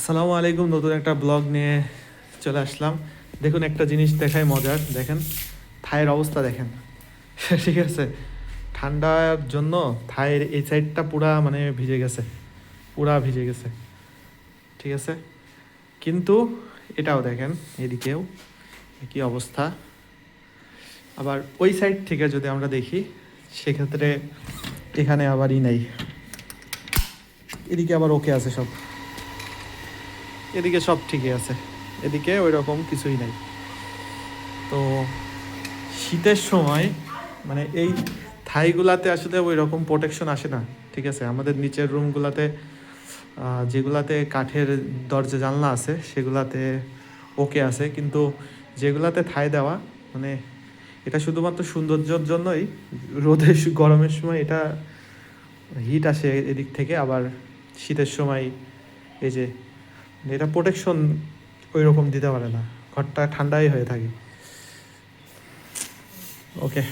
আসসালামু আলাইকুম, নতুন একটা ব্লগ নিয়ে চলে আসলাম। দেখুন, একটা জিনিস দেখাই মজার। দেখেন থায়ের অবস্থা দেখেন। ঠিক আছে, ঠান্ডার জন্য থায়ের এই সাইডটা পুরা মানে ভিজে গেছে, পুরা ভিজে গেছে। ঠিক আছে, কিন্তু এটাও দেখেন, এদিকেও কি অবস্থা। আবার ওই সাইড থেকে যদি আমরা দেখি, সেক্ষেত্রে এখানে আবার নেই, এদিকে আবার ওকে আছে সব, এদিকে সব ঠিকই আছে, এদিকে ওই রকম কিছুই নাই। তো শীতের সময় মানে এই থাইগুলাতে আসলে ওই রকম প্রোটেকশন আসে না। ঠিক আছে, আমাদের নিচের রুমগুলাতে যেগুলাতে কাঠের দরজা জানলা আছে সেগুলাতে ওকে আছে, কিন্তু যেগুলাতে থাই দেওয়া মানে এটা শুধুমাত্র সৌন্দর্যের জন্যই। রোদের গরমের সময় এটা হিট আসে এদিক থেকে, আবার শীতের সময় এই যে এটা প্রোটেকশন ওই রকম দিতে পারে না, ঘরটা ঠান্ডাই হয়ে থাকে। ওকে।